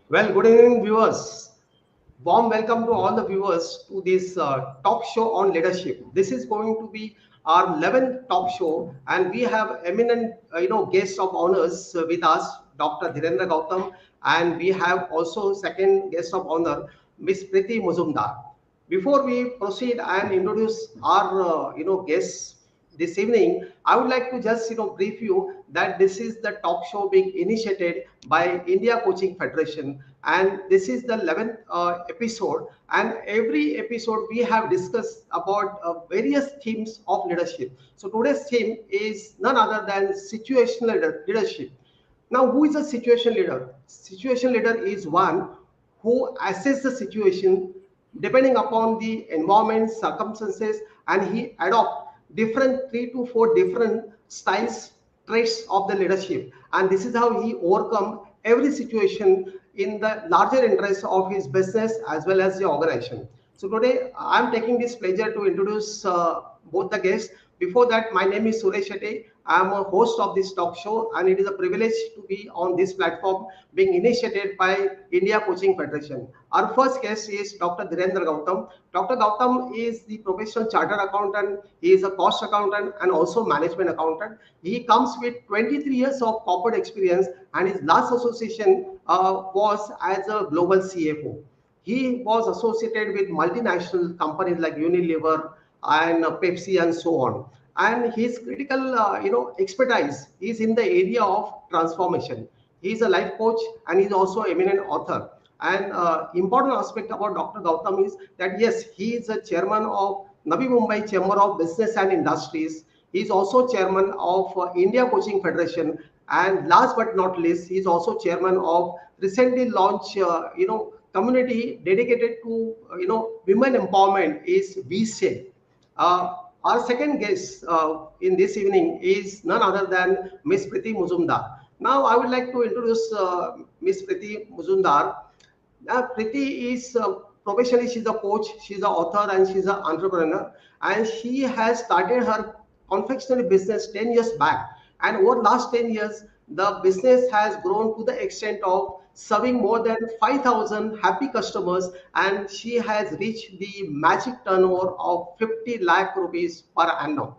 Well, good evening, viewers. Warm welcome to all the viewers to this talk show on leadership. This is going to be our 11th talk show, and we have eminent, guests of honors with us, Dr. Dhirendra Gautam, and we have also second guest of honor, Miss Priti Muzumdar. Before we proceed and introduce our, guests this evening, I would like to just brief you that this is the talk show being initiated by India Coaching Federation, and this is the 11th episode. And every episode we have discussed about various themes of leadership. So today's theme is none other than situational leadership. Now, who is a situation leader? Situation leader is one who assesses the situation depending upon the environment, circumstances, and he adopt different 3 to 4 different styles, traits of the leadership. And this is how he overcome every situation in the larger interest of his business as well as the organization. So today I'm taking this pleasure to introduce both the guests. Before that, my name is Suresh Shetye. I am a host of this talk show, and it is a privilege to be on this platform being initiated by India Coaching Federation. Our first guest is Dr. Dhirendra Gautam. Dr. Gautam is the professional chartered accountant. He is a cost accountant and also management accountant. He comes with 23 years of corporate experience, and his last association was as a global CFO. He was associated with multinational companies like Unilever and Pepsi and so on. And his critical, expertise is in the area of transformation. He is a life coach and he's also eminent author. And important aspect about Dr. Gautam is that yes, he is a chairman of Navi Mumbai Chamber of Business and Industries. He is also chairman of India Coaching Federation. And last but not least, he is also chairman of recently launched, community dedicated to, women empowerment is VSAID. Our second guest in this evening is none other than Miss Priti Muzumdar. Now, I would like to introduce Miss Priti Muzumdar. Priti is professionally she's a coach, she's an author, and she's an entrepreneur. And she has started her confectionery business 10 years back. And over last 10 years, the business has grown to the extent of serving more than 5,000 happy customers, and she has reached the magic turnover of 50 lakh rupees per annum.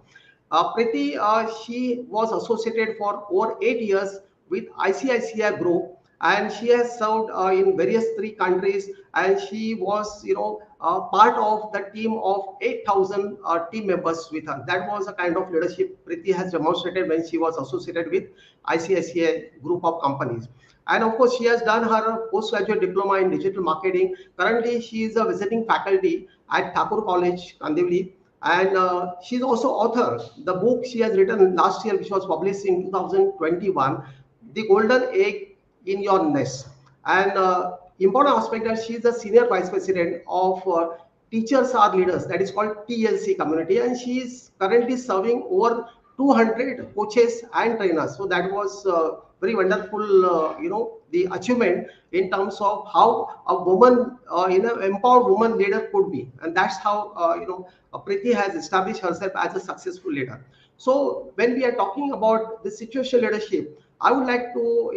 Priti, she was associated for over 8 years with ICICI Group, and she has served in various 3 countries. And she was, part of the team of 8,000 team members with her. That was the kind of leadership Priti has demonstrated when she was associated with ICICI Group of companies. And of course, she has done her postgraduate diploma in digital marketing. Currently, she is a visiting faculty at Thakur College, Kandivali, and she's also author. The book she has written last year, which was published in 2021, The Golden Egg in Your Nest. And important aspect that she is the senior vice president of Teachers Are Leaders, that is called TLC community, and she is currently serving over 200 coaches and trainers. So that was very wonderful, the achievement in terms of how a woman, empowered woman leader could be, and that's how Priti has established herself as a successful leader. So when we are talking about the situational leadership, I would like to,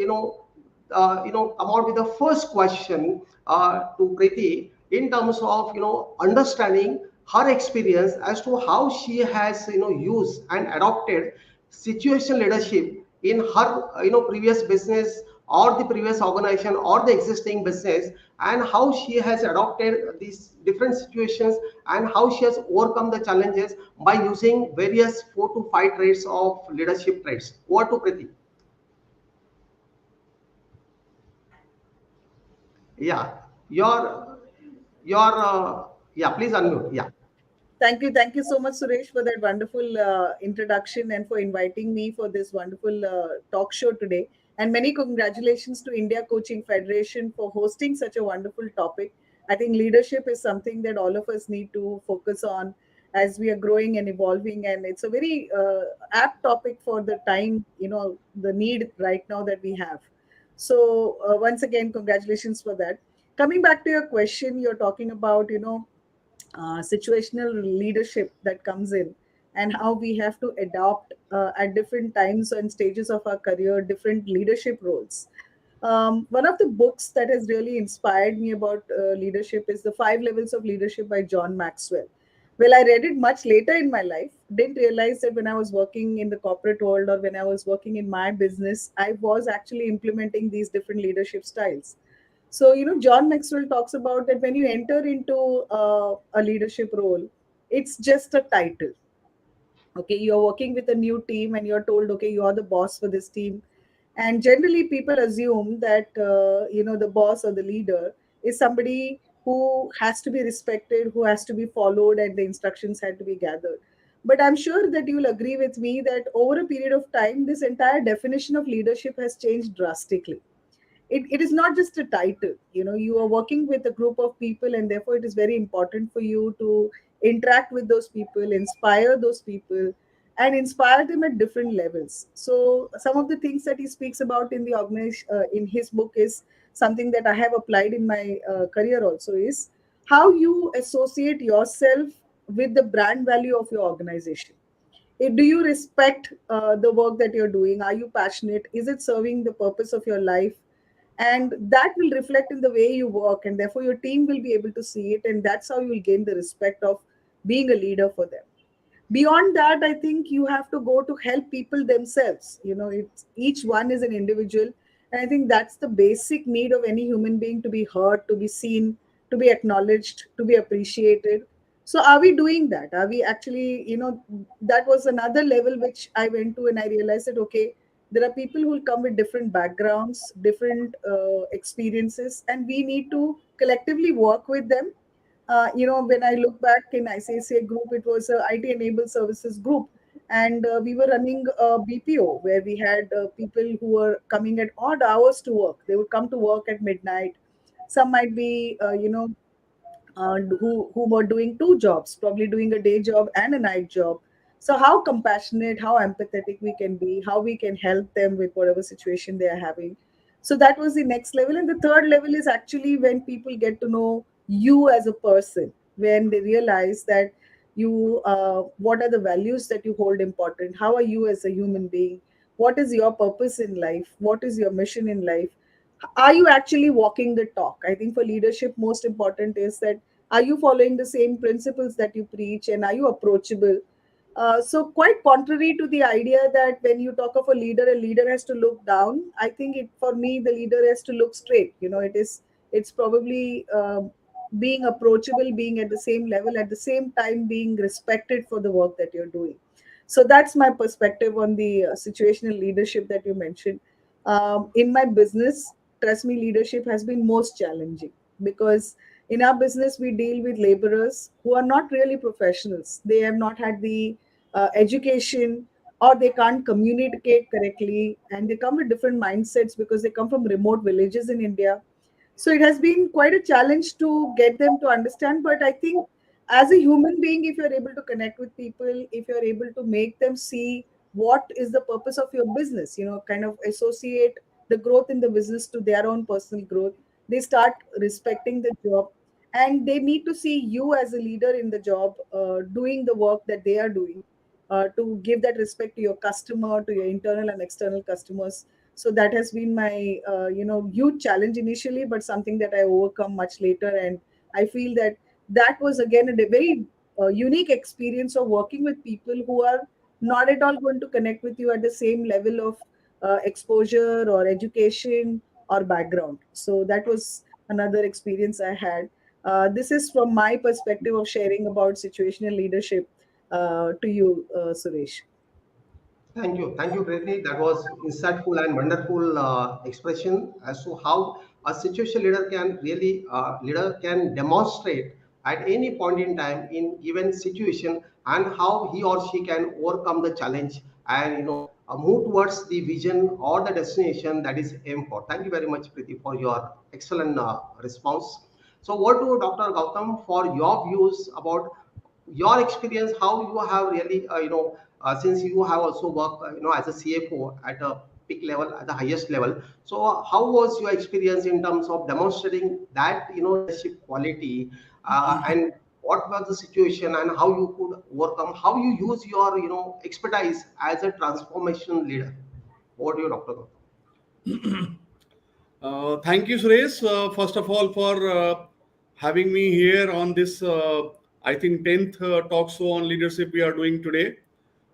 come out with the first question to Priti in terms of, understanding her experience as to how she has, used and adopted situational leadership in her, previous business or the previous organization or the existing business, and how she has adopted these different situations and how she has overcome the challenges by using various 4 to 5 traits of leadership traits. Over to Priti. Yeah, yeah. Please unmute. Yeah. Thank you so much, Suresh, for that wonderful introduction and for inviting me for this wonderful talk show today. And many congratulations to India Coaching Federation for hosting such a wonderful topic. I think leadership is something that all of us need to focus on as we are growing and evolving, and it's a very apt topic for the time, the need right now that we have. So once again, congratulations for that. Coming back to your question, you're talking about, situational leadership that comes in and how we have to adopt at different times and stages of our career different leadership roles. One of the books that has really inspired me about leadership is The Five Levels of Leadership by John Maxwell. Well, I read it much later in my life. Didn't realize that when I was working in the corporate world or when I was working in my business, I was actually implementing these different leadership styles. So, John Maxwell talks about that when you enter into a leadership role, it's just a title. Okay, you're working with a new team and you're told, okay, you are the boss for this team. And generally, people assume that, the boss or the leader is somebody who has to be respected, who has to be followed, and the instructions had to be gathered. But I'm sure that you'll agree with me that over a period of time, this entire definition of leadership has changed drastically. It is not just a title. You are working with a group of people, and therefore it is very important for you to interact with those people, inspire those people, and inspire them at different levels. So some of the things that he speaks about in the organization, in his book, is something that I have applied in my career also, is how you associate yourself with the brand value of your organization. Do you respect the work that you're doing? Are you passionate? Is it serving the purpose of your life? And that will reflect in the way you work, and therefore your team will be able to see it, and that's how you will gain the respect of being a leader for them. Beyond that, I think you have to go to help people themselves. It's, each one is an individual, and I think that's the basic need of any human being, to be heard, to be seen, to be acknowledged, to be appreciated. So are we doing that? Are we actually, that was another level which I went to, and I realized that, okay, there are people who will come with different backgrounds, different experiences, and we need to collectively work with them. When I look back in ICICI Group, it was a IT enabled services group, and we were running a BPO where we had people who were coming at odd hours to work. They would come to work at midnight. Some might be, who were doing two jobs, probably doing a day job and a night job. So how compassionate, how empathetic we can be, how we can help them with whatever situation they are having. So that was the next level, and the third level is actually when people get to know you as a person, when they realize that you, what are the values that you hold important, how are you as a human being, what is your purpose in life, what is your mission in life, are you actually walking the talk? I think for leadership, most important is that, are you following the same principles that you preach, and are you approachable? So quite contrary to the idea that when you talk of a leader has to look down. I think it, for me, the leader has to look straight. It's probably being approachable, being at the same level, at the same time being respected for the work that you're doing. So that's my perspective on the situational leadership that you mentioned. In my business, trust me, leadership has been most challenging, because in our business we deal with laborers who are not really professionals. They have not had the education, or they can't communicate correctly, and they come with different mindsets because they come from remote villages in India. So it has been quite a challenge to get them to understand. But I think, as a human being, if you're able to connect with people, if you're able to make them see what is the purpose of your business, kind of associate the growth in the business to their own personal growth, they start respecting the job, and they need to see you as a leader in the job, doing the work that they are doing, to give that respect to your customer, to your internal and external customers. So that has been my, huge challenge initially, but something that I overcome much later. And I feel that that was again a very unique experience of working with people who are not at all going to connect with you at the same level of exposure or education or background. So that was another experience I had. This is from my perspective of sharing about situational leadership to you, Suresh. Thank you, Preeti. That was insightful and wonderful expression as to how a situation leader can demonstrate at any point in time in given situation, and how he or she can overcome the challenge and move towards the vision or the destination that is aimed for. Thank you very much, Preeti, for your excellent response. So, what to Dr. Gautam for your views about your experience, how you have really since you have also worked as a CFO at a peak level, at the highest level. So how was your experience in terms of demonstrating that leadership quality, and what was the situation and how you could overcome, how you use your expertise as a transformation leader? Over to you, Dr. Gautam. Thank you, Suresh, first of all, for having me here on this, I think, 10th talk show on leadership we are doing today.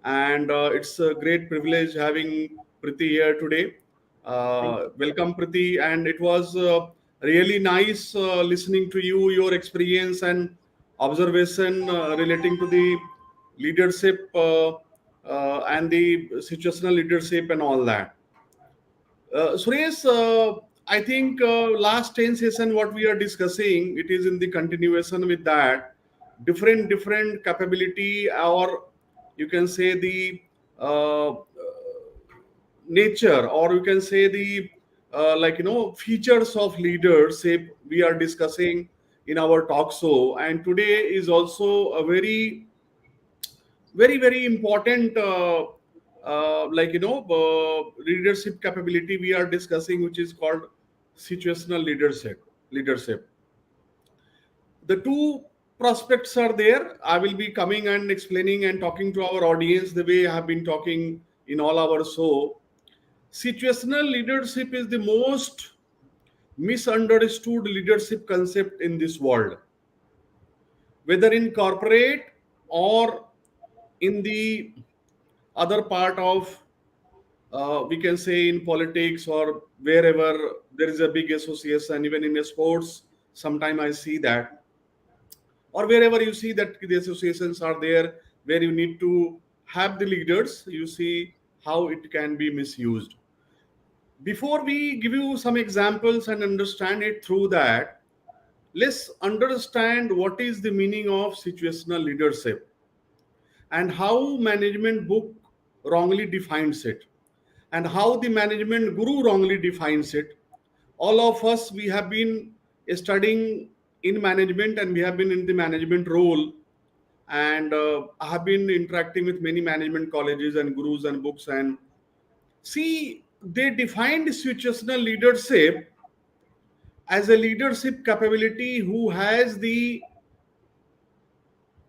And it's a great privilege having Priti here today. Thank Welcome, Priti. And it was really nice listening to you, your experience and observation relating to the leadership and the situational leadership and all that. Suresh, I think last 10 session what we are discussing, it is in the continuation with that. Different capability, or you can say the nature, or you can say the features of leadership we are discussing in our talk show. And today is also a very important leadership capability we are discussing, which is called situational leadership. The two prospects are there. I will be coming and explaining and talking to our audience the way I have been talking in all our show. Situational leadership is the most misunderstood leadership concept in this world, whether in corporate or in the other part of, we can say, in politics or wherever there is a big association, even in sports. Sometime I see that, or wherever you see that the associations are there, where you need to have the leaders, you see how it can be misused. Before we give you some examples and understand it through that, let's understand what is the meaning of situational leadership and how management book wrongly defines it, and how the management guru wrongly defines it. All of us, we have been studying in management, and we have been in the management role, and I have been interacting with many management colleges and gurus and books, and see, they defined situational leadership as a leadership capability who has the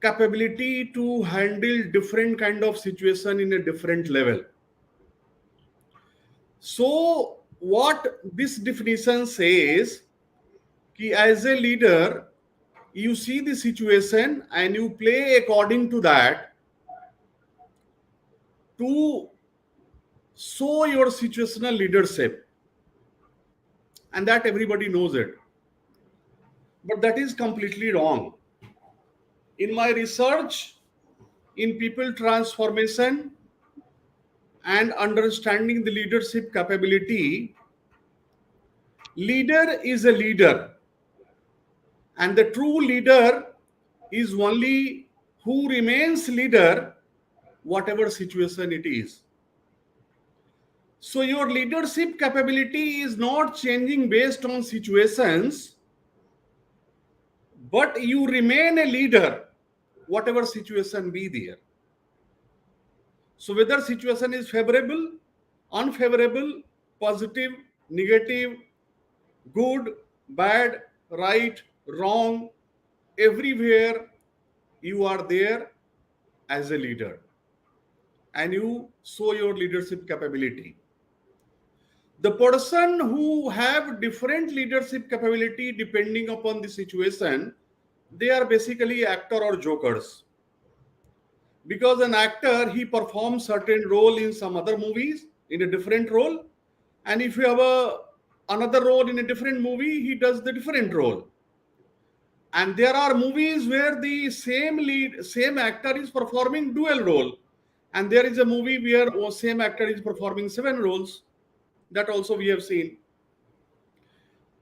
capability to handle different kind of situation in a different level. So what this definition says, कि as a leader, you see the situation and you play according to that to show your situational leadership, and that everybody knows it. But that is completely wrong. In my research in people transformation and understanding the leadership capability, leader is a leader, and the true leader is only who remains leader whatever situation it is. So your leadership capability is not changing based on situations, but you remain a leader whatever situation be there. So whether situation is favorable, unfavorable, positive, negative, good, bad, right, wrong, everywhere you are there as a leader, and you show your leadership capability. The person who have different leadership capability depending upon the situation, they are basically actor or jokers. Because an actor, he performs certain role in some other movies in a different role, and if you have another role in a different movie, he does the different role. And there are movies where the same actor is performing dual role, and there is a movie where same actor is performing 7 roles. That also we have seen.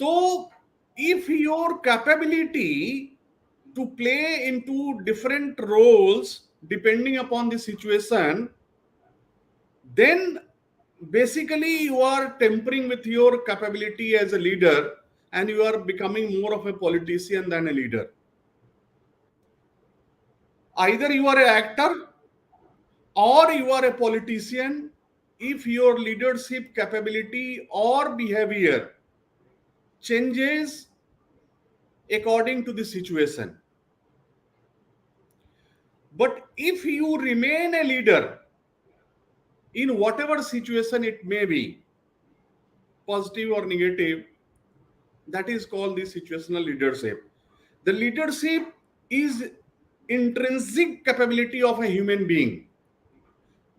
So if your capability to play into different roles depending upon the situation, then basically you are tempering with your capability as a leader, and you are becoming more of a politician than a leader. Either you are an actor or you are a politician if your leadership capability or behavior changes according to the situation. But if you remain a leader in whatever situation it may be, positive or negative, that is called the situational leadership. The leadership is intrinsic capability of a human being.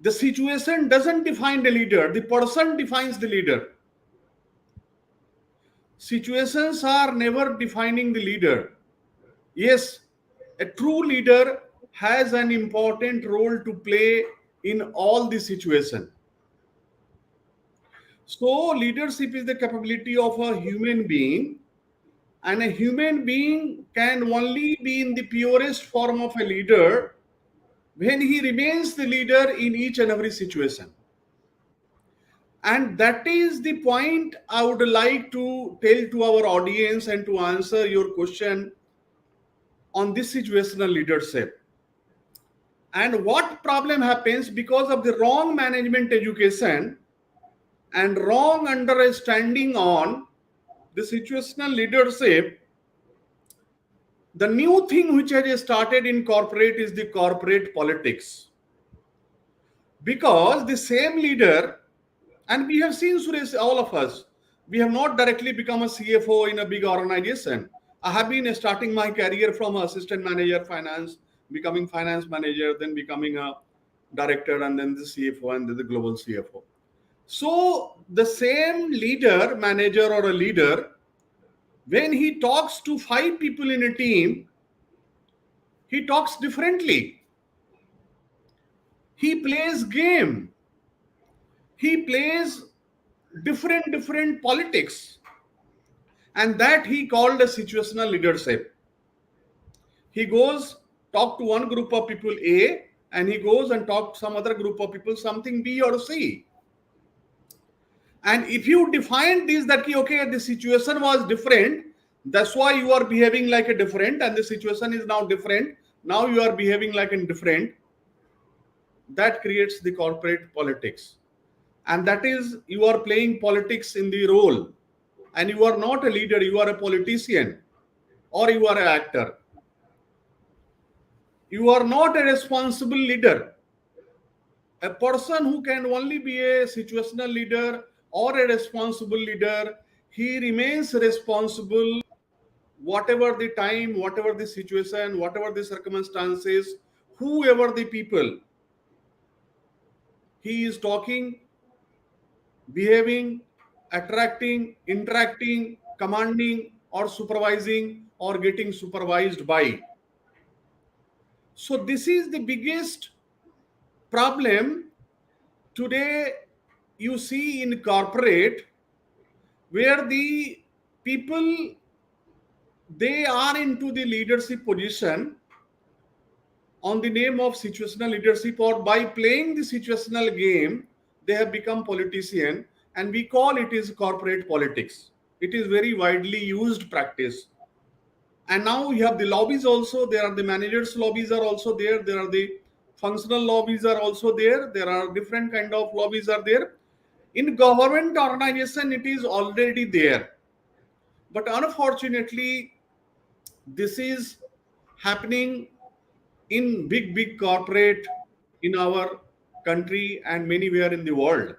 The situation doesn't define the leader, the person defines the leader. Situations are never defining the leader. Yes, a true leader has an important role to play in all the situation. So leadership is the capability of a human being, and a human being can only be in the purest form of a leader when he remains the leader in each and every situation. And that is the point I would like to tell to our audience and to answer your question on this situational leadership. And what problem happens because of the wrong management education and wrong understanding on the situational leadership. The new thing which has started in corporate is the corporate politics. Because the same leader, and we have seen, Suresh, all of us, we have not directly become a CFO in a big organization. I have been starting my career from assistant manager finance, becoming finance manager, then becoming a director, and then the CFO, and then the global CFO. So the same leader, manager, or a leader, when he talks to 5 people in a team, he talks differently. He plays game. He plays different politics. And that he called a situational leadership. He goes talk to one group of people A, and he goes and talk to some other group of people something B or C. And if you define this that okay, the situation was different, that's why you are behaving like a different, and the situation is now different, now you are behaving like a different, that creates the corporate politics. And that is, you are playing politics in the role, and you are not a leader, you are a politician, or you are an actor. You are not a responsible leader. A person who can only be a situational leader or a responsible leader, he remains responsible whatever the time, whatever the situation, whatever the circumstances, whoever the people, he is talking, behaving, attracting, interacting, commanding, or supervising, or getting supervised by. So this is the biggest problem today you see in corporate, where the people, they are into the leadership position on the name of situational leadership, or by playing the situational game they have become politician, and we call it is corporate politics. It is very widely used practice. And now you have the lobbies also. There are the managers lobbies are also there. There are the functional lobbies are also there. There are different kind of lobbies are there. In government organization, it is already there. But unfortunately, this is happening in big corporate in our country and anywhere in the world.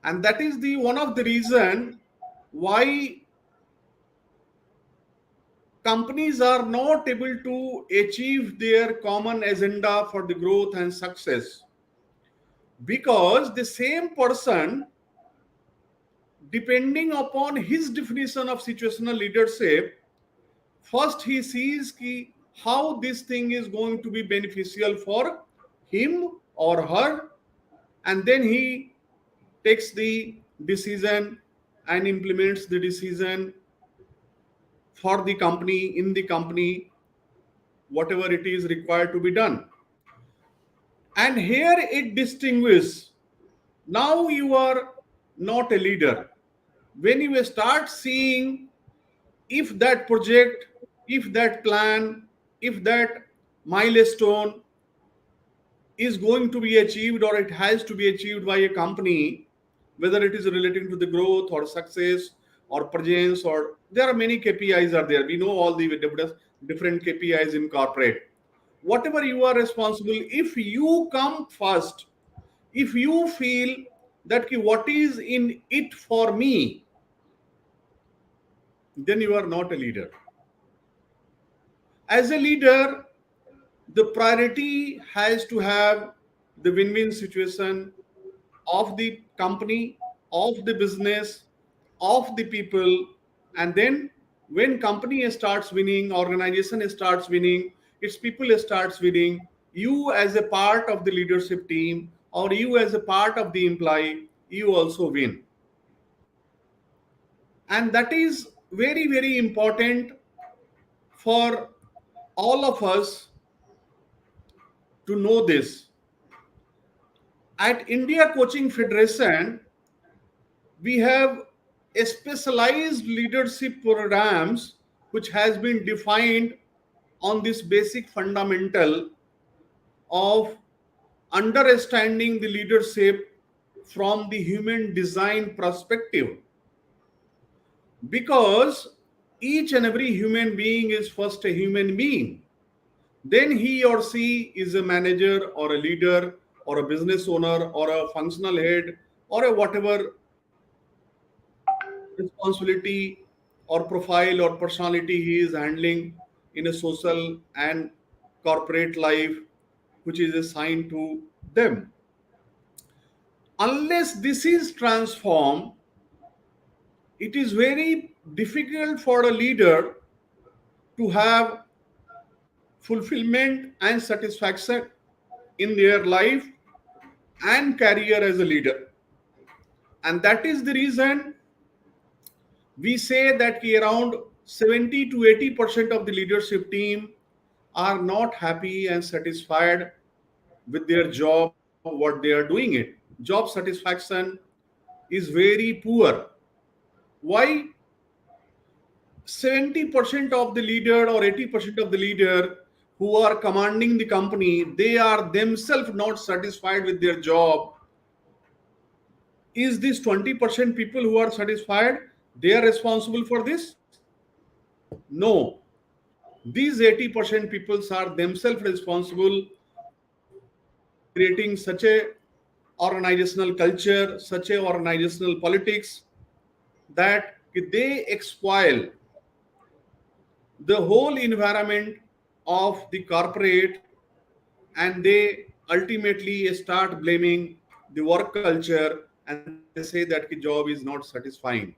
And that is the one of the reason why companies are not able to achieve their common agenda for the growth and success, because the same person, depending upon his definition of situational leadership, first he sees how this thing is going to be beneficial for him or her, and then he takes the decision and implements the decision for the company, in the company, whatever it is required to be done. And here it distinguishes. Now you are not a leader. When you start seeing if that project, if that plan, if that milestone is going to be achieved, or it has to be achieved by a company, whether it is relating to the growth or success or presence, or there are many KPIs are there. We know all the different KPIs in corporate. Whatever you are responsible, if you come first, if you feel that what is in it for me, then you are not a leader. As a leader, the priority has to have the win-win situation of the company, of the business, of the people. And then when company starts winning, organization starts winning, its people starts winning, you as a part of the leadership team or you as a part of the employee, you also win. And that is very, very important for all of us to know this. At India Coaching Federation, we have a specialized leadership programs which has been defined on this basic fundamental of understanding the leadership from the human design perspective, because each and every human being is first a human being, then he or she is a manager or a leader or a business owner or a functional head or a whatever responsibility or profile or personality he is handling in a social and corporate life which is assigned to them. Unless this is transformed, it is very difficult for a leader to have fulfillment and satisfaction in their life and career as a leader. And that is the reason we say that around 70 to 80% of the leadership team are not happy and satisfied with their job, what they are doing it. Job satisfaction is very poor. Why? 70% of the leader or 80% of the leader who are commanding the company, they are themselves not satisfied with their job. Is this 20% people who are satisfied, they are responsible for this? No. These 80% people are themselves responsible for creating such a organizational culture, such a organizational politics that they exploit the whole environment of the corporate, and they ultimately start blaming the work culture and they say that the job is not satisfying.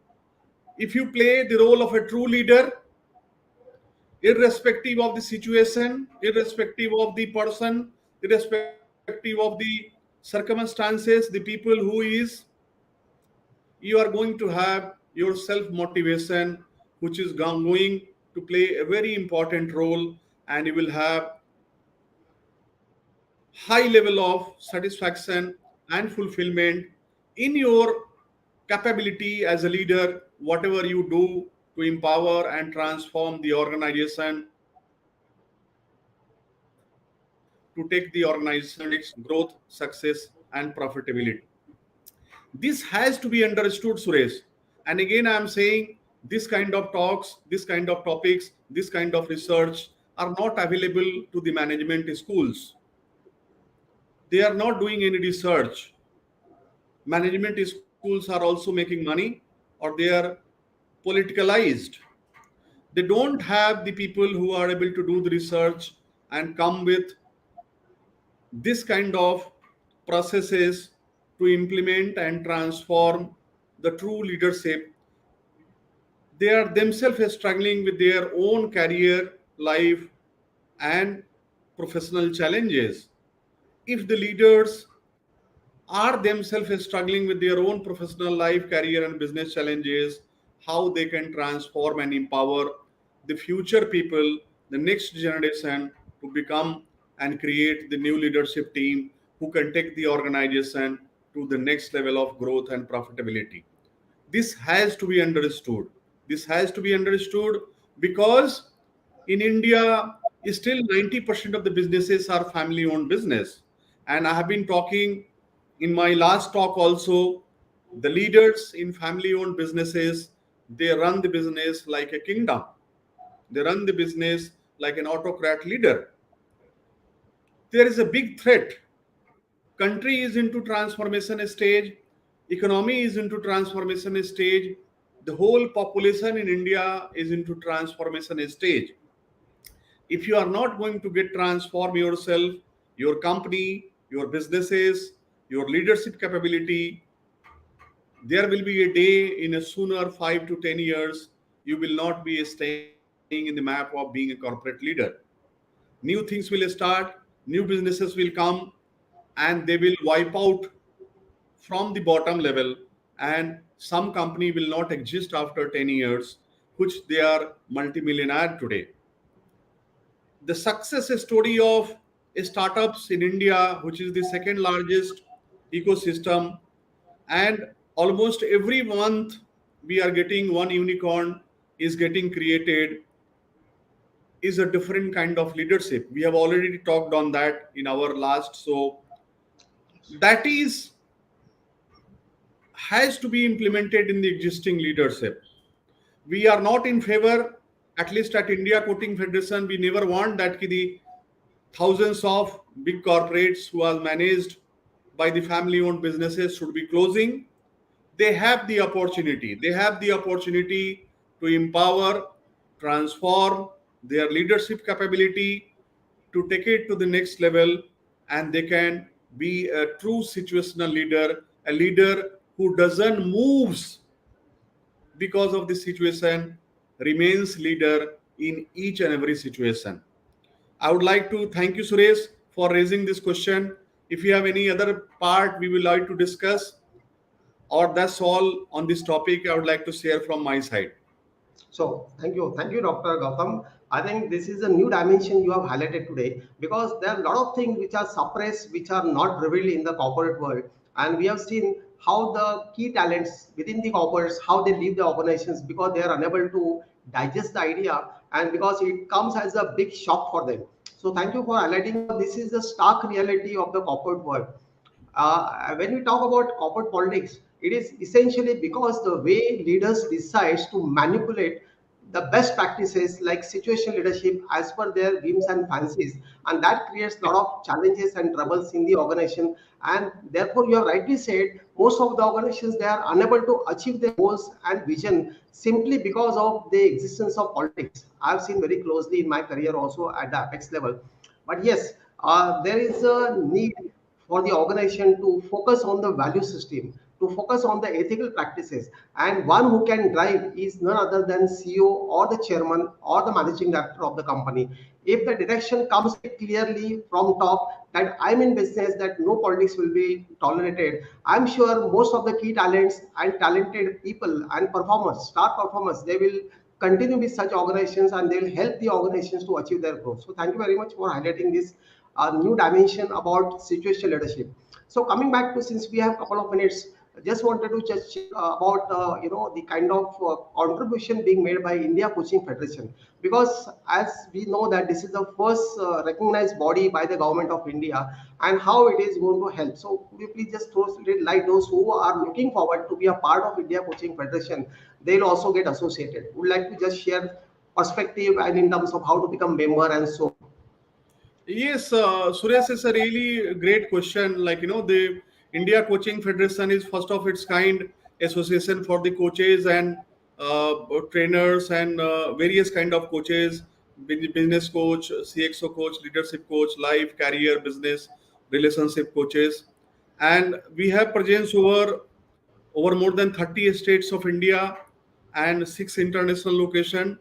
If you play the role of a true leader, irrespective of the situation, irrespective of the person, irrespective of the circumstances, the people who is, you are going to have your self motivation, which is going to play a very important role, and you will have high level of satisfaction and fulfillment in your capability as a leader, whatever you do to empower and transform the organization, to take the organization its growth, success, and profitability. This has to be understood, Suresh. And again, I am saying this kind of talks, this kind of topics, this kind of research are not available to the management schools. They are not doing any research. Management schools are also making money, or they are politicalized. They don't have the people who are able to do the research and come with this kind of processes to implement and transform the true leadership. They are themselves struggling with their own career, life, and professional challenges. If the leaders are themselves struggling with their own professional life, career, and business challenges, how they can transform and empower the future people, the next generation, to become and create the new leadership team who can take the organization to the next level of growth and profitability. This has to be understood. This has to be understood because in India, still 90% of the businesses are family owned business. And I have been talking in my last talk also, the leaders in family owned businesses, they run the business like a kingdom. They run the business like an autocrat leader. There is a big threat. Country is into transformation stage. economy is into transformation stage, the whole population in India is into transformation stage. If you are not going to get transform yourself, your company, your businesses, your leadership capability, there will be a day in a sooner 5 to 10 years you will not be staying in the map of being a corporate leader. New things will start, new businesses will come, and they will wipe out from the bottom level, and some company will not exist after 10 years, which they are multimillionaire today. The success story of startups in India, which is the second largest ecosystem, and almost every month we are getting one unicorn is getting created, is a different kind of leadership. We have already talked on that in our last. So that is has to be implemented in the existing leadership. We are not in favor, at least at India Coaching Federation, we never want that the thousands of big corporates who are managed by the family owned businesses should be closing. They have the opportunity to empower, transform their leadership capability, to take it to the next level, and they can be a true situational leader, a leader who doesn't moves because of the situation, remains leader in each and every situation. I would like to thank you, Suresh, for raising this question. If you have any other part we would like to discuss, or that's all on this topic, I would like to share from my side. So thank you, Dr. Gautam. I think this is a new dimension you have highlighted today because there are a lot of things which are suppressed, which are not revealed in the corporate world, and we have seen how the key talents within the corporates how they leave the organizations because they are unable to digest the idea and because it comes as a big shock for them. So thank you for highlighting because this is the stark reality of the corporate world. When we talk about corporate politics, it is essentially because the way leaders decides to manipulate the best practices like situational leadership as per their whims and fancies, and that creates a lot of challenges and troubles in the organization. And therefore, you have rightly said most of the organizations they are unable to achieve their goals and vision simply because of the existence of politics. I've seen very closely in my career also at the apex level. But yes, there is a need for the organization to focus on the value system, to focus on the ethical practices. And one who can drive is none other than CEO or the chairman or the managing director of the company. If the direction comes clearly from top that I'm in business, that no politics will be tolerated, I'm sure most of the key talents and talented people and performers, star performers, they will continue with such organizations and they'll help the organizations to achieve their growth. So thank you very much for highlighting this new dimension about situational leadership. So coming back to since we have a couple of minutes, I just wanted to just check about the kind of contribution being made by India Coaching Federation because as we know that this is the first recognized body by the government of India and how it is going to help. So could you please just throw little light those who are looking forward to be a part of India Coaching Federation, they'll also get associated. Would like to just share perspective and in terms of how to become member and so. Yes, Suresh, is a really great question. Like, the India Coaching Federation is first of its kind association for the coaches and trainers and various kind of coaches, business coach, CXO coach, leadership coach, life, career, business, relationship coaches. And we have presence over more than 30 states of India and 6 international locations.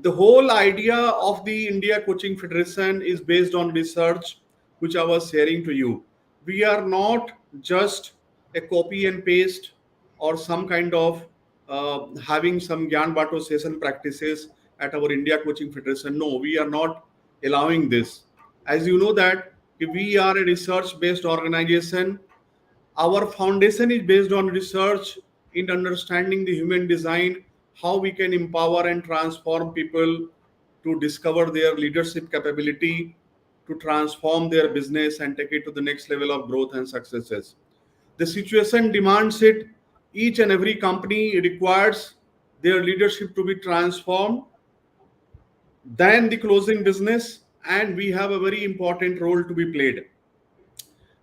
The whole idea of the India Coaching Federation is based on research, which I was sharing to you. We are not just a copy and paste or some kind of having some Gyan Bato session practices at our India Coaching Federation. No, we are not allowing this. As you know that we are a research-based organization. Our foundation is based on research in understanding the human design, how we can empower and transform people to discover their leadership capability, to transform their business and take it to the next level of growth and successes. The situation demands it. Each and every company requires their leadership to be transformed, then the closing business, and we have a very important role to be played.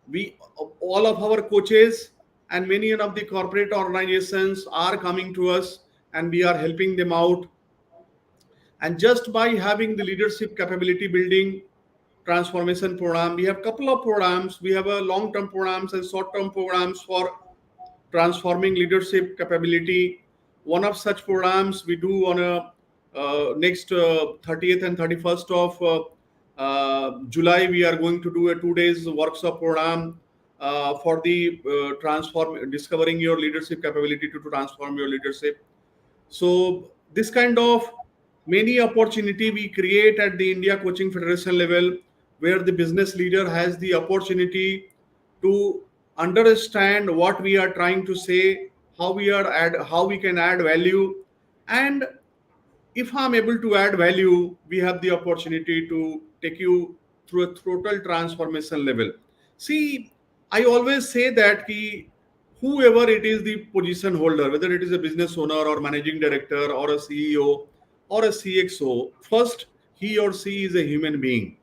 We all of our coaches and many of the corporate organizations are coming to us, and we are helping them out. And just by having the leadership capability building transformation program, we have couple of programs. We have a long-term programs and short-term programs for transforming leadership capability. One of such programs we do on a next 30th and 31st of July. We are going to do a 2 days workshop program for the transform discovering your leadership capability to transform your leadership. So this kind of many opportunity we create at the India Coaching Federation level, where the business leader has the opportunity to understand what we are trying to say, how we can add value, and if I'm able to add value, we have the opportunity to take you through a total transformation level. See, I always say that whoever it is the position holder, whether it is a business owner or managing director or a CEO or a CXO, first he or she is a human being.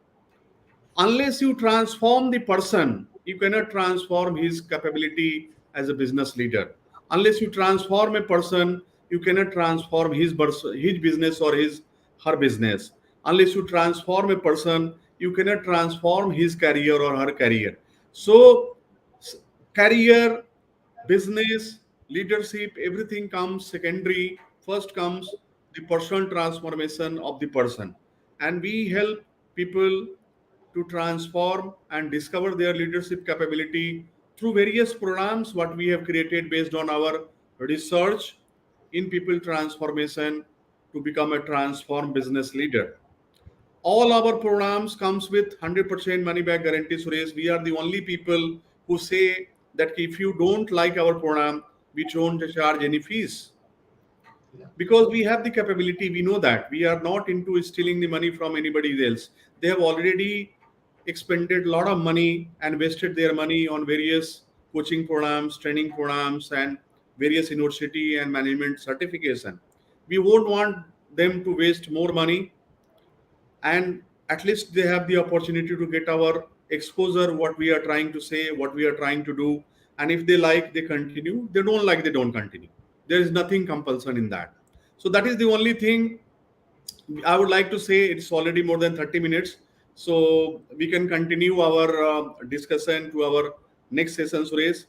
Unless you transform the person, you cannot transform his capability as a business leader. Unless you transform a person, you cannot transform his business or his her business. Unless you transform a person, you cannot transform his career or her career. So career, business, leadership, everything comes secondary. First comes the personal transformation of the person, and we help people to transform and discover their leadership capability through various programs what we have created based on our research in people transformation to become a transformed business leader. All our programs comes with 100% money back guarantee, Suresh. We are the only people who say that if you don't like our program, we don't charge any fees, Yeah. because we have the capability. We know that we are not into stealing the money from anybody else. They have already expended a lot of money and wasted their money on various coaching programs, training programs, and various university and management certification. We won't want them to waste more money, and at least they have the opportunity to get our exposure, what we are trying to say, what we are trying to do. And if they like, they continue. They don't like, they don't continue. There is nothing compulsion in that. So that is the only thing I would like to say. It's already more than 30 minutes, so we can continue our discussion to our next session, Suresh.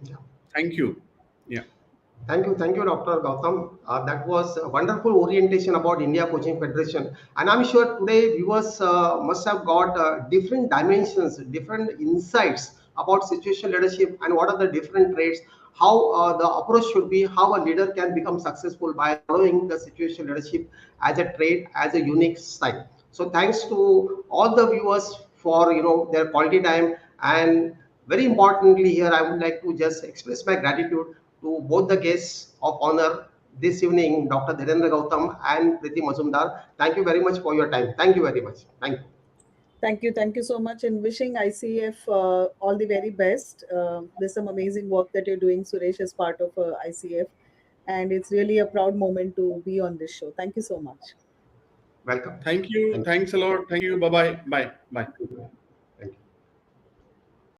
Yeah. Thank you. Yeah. Thank you, Dr. Gautam. That was a wonderful orientation about India Coaching Federation, and I'm sure today viewers must have got different dimensions, different insights about situational leadership and what are the different traits, how the approach should be, how a leader can become successful by following the situational leadership as a trait, as a unique style. So thanks to all the viewers for their quality time, and very importantly here I would like to just express my gratitude to both the guests of honor this evening, Dr. Dhirendra Gautam and Priti Mazumdar. Thank you very much for your time. Thank you very much. Thank you. Thank you so much, and wishing ICF all the very best. There's some amazing work that you're doing, Suresh, as part of ICF, and it's really a proud moment to be on this show. Thank you so much. Welcome. Thank you. Thank Thanks a lot. Thank you. Bye bye. Bye bye. you.